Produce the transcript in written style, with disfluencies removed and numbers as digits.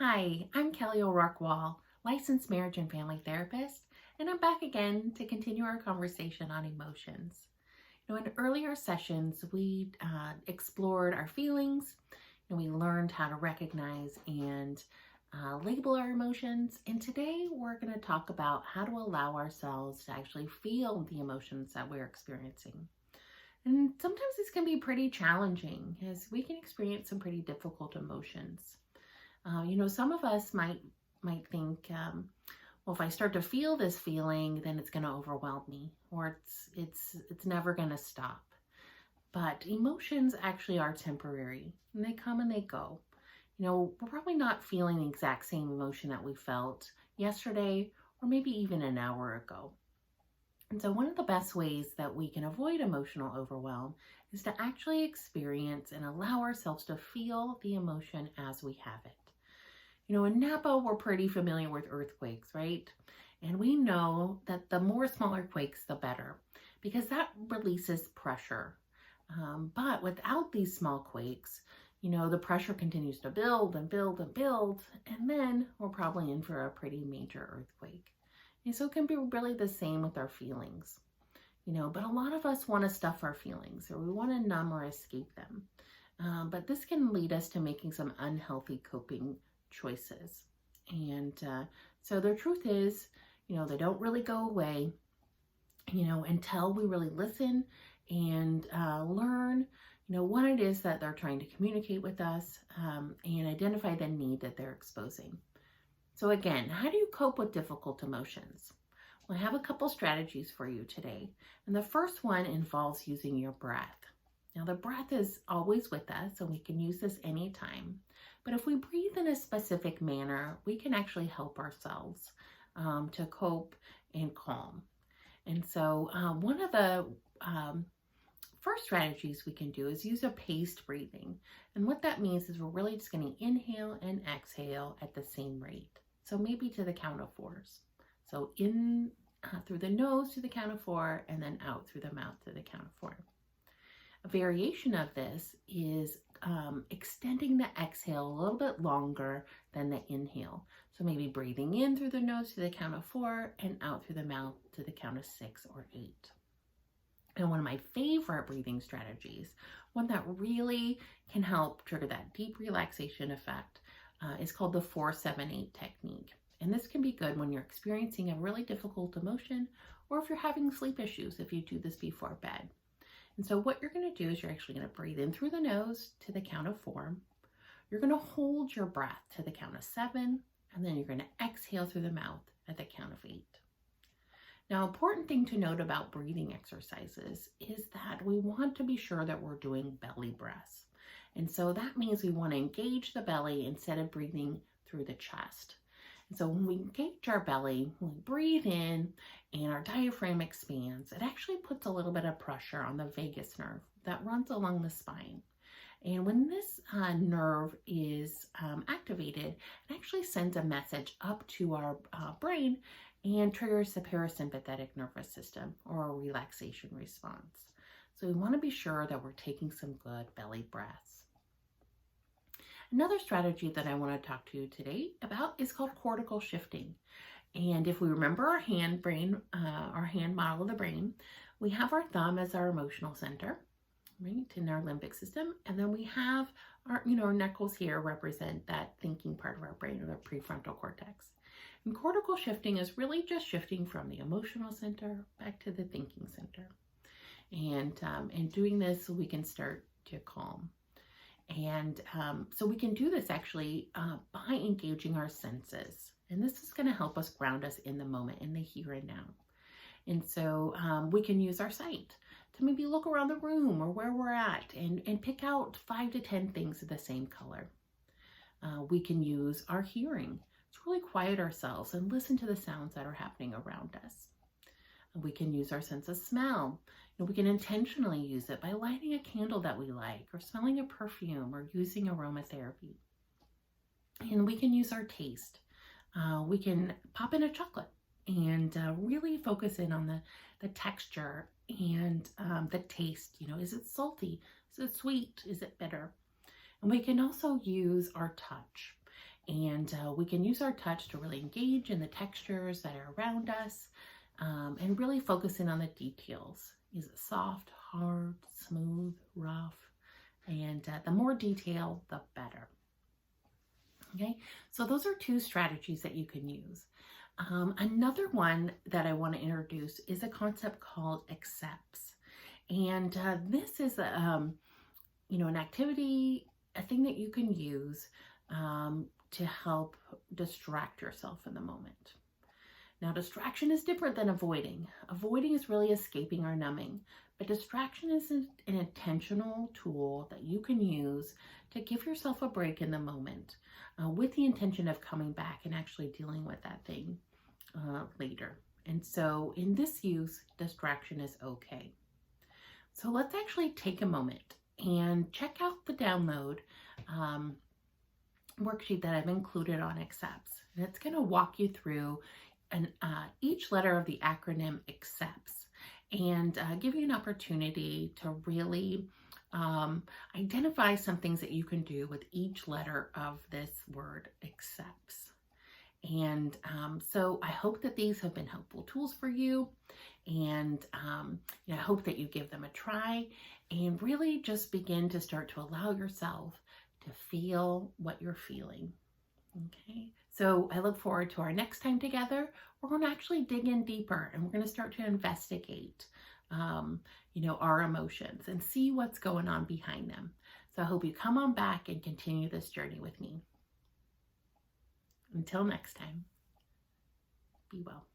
Hi, I'm Kelly O'Rourke-Wall, licensed marriage and family therapist, and I'm back again to continue our conversation on emotions. In earlier sessions, we explored our feelings, and we learned how to recognize and label our emotions. And today we're going to talk about how to allow ourselves to actually feel the emotions that we're experiencing. And sometimes this can be pretty challenging as we can experience some pretty difficult emotions. Some of us might think, well, if I start to feel this feeling, then it's going to overwhelm me, or it's never going to stop. But emotions actually are temporary, and they come and they go. We're probably not feeling the exact same emotion that we felt yesterday, or maybe even an hour ago. And so one of the best ways that we can avoid emotional overwhelm is to actually experience and allow ourselves to feel the emotion as we have it. In Napa, we're pretty familiar with earthquakes, right? And we know that the more smaller quakes, the better, because that releases pressure. But without these small quakes, the pressure continues to build and build and build, and then we're probably in for a pretty major earthquake. And so it can be really the same with our feelings. But a lot of us want to stuff our feelings, or we want to numb or escape them. But this can lead us to making some unhealthy coping choices. And so the truth is, they don't really go away, until we really listen and learn, what it is that they're trying to communicate with us, and identify the need that they're exposing. So again, how do you cope with difficult emotions? Well, I have a couple strategies for you today. And the first one involves using your breath. Now, the breath is always with us, and we can use this anytime. But if we breathe in a specific manner, we can actually help ourselves to cope and calm. And so one of the first strategies we can do is use a paced breathing. And what that means is we're really just going to inhale and exhale at the same rate. So maybe to the count of fours. So in through the nose to the count of four, and then out through the mouth to the count of four. A variation of this is extending the exhale a little bit longer than the inhale. So maybe breathing in through the nose to the count of four and out through the mouth to the count of 6 or 8. And one of my favorite breathing strategies, one that really can help trigger that deep relaxation effect, is called the 4-7-8 technique. And this can be good when you're experiencing a really difficult emotion, or if you're having sleep issues, if you do this before bed. And so what you're going to do is you're actually going to breathe in through the nose to the count of 4. You're going to hold your breath to the count of 7, and then you're going to exhale through the mouth at the count of 8. Now, important thing to note about breathing exercises is that we want to be sure that we're doing belly breaths. And so that means we want to engage the belly instead of breathing through the chest. And so when we engage our belly, when we breathe in and our diaphragm expands, it actually puts a little bit of pressure on the vagus nerve that runs along the spine. And when this nerve is activated, it actually sends a message up to our brain and triggers the parasympathetic nervous system, or a relaxation response. So we want to be sure that we're taking some good belly breaths. Another strategy that I want to talk to you today about is called cortical shifting. And if we remember our hand model of the brain, we have our thumb as our emotional center, right, in our limbic system. And then we have our knuckles here represent that thinking part of our brain, or the prefrontal cortex. And cortical shifting is really just shifting from the emotional center back to the thinking center. And doing this, we can start to calm. And so we can do this actually by engaging our senses. And this is going to help us ground us in the moment, in the here and now. And so we can use our sight to maybe look around the room or where we're at and pick out 5 to 10 things of the same color. We can use our hearing to really quiet ourselves and listen to the sounds that are happening around us. We can use our sense of smell. We can intentionally use it by lighting a candle that we like, or smelling a perfume, or using aromatherapy. And we can use our taste. We can pop in a chocolate and really focus in on the texture and the taste. Is it salty? Is it sweet? Is it bitter? And we can also use our touch. And we can use our touch to really engage in the textures that are around us, and really focusing on the details. Is it soft, hard, smooth, rough? And the more detail, the better. Okay, so those are two strategies that you can use. Another one that I want to introduce is a concept called accepts. And this is an activity, a thing that you can use to help distract yourself in the moment. Now, distraction is different than avoiding. Avoiding is really escaping or numbing, but distraction is an intentional tool that you can use to give yourself a break in the moment, with the intention of coming back and actually dealing with that thing later. And so in this use, distraction is okay. So let's actually take a moment and check out the download worksheet that I've included on accepts. And it's going to walk you through each letter of the acronym accepts, and give you an opportunity to really identify some things that you can do with each letter of this word accepts. And so I hope that these have been helpful tools for you, and I hope that you give them a try and really just begin to start to allow yourself to feel what you're feeling. Okay, so I look forward to our next time together. We're going to actually dig in deeper, and we're going to start to investigate, our emotions and see what's going on behind them. So I hope you come on back and continue this journey with me. Until next time, be well.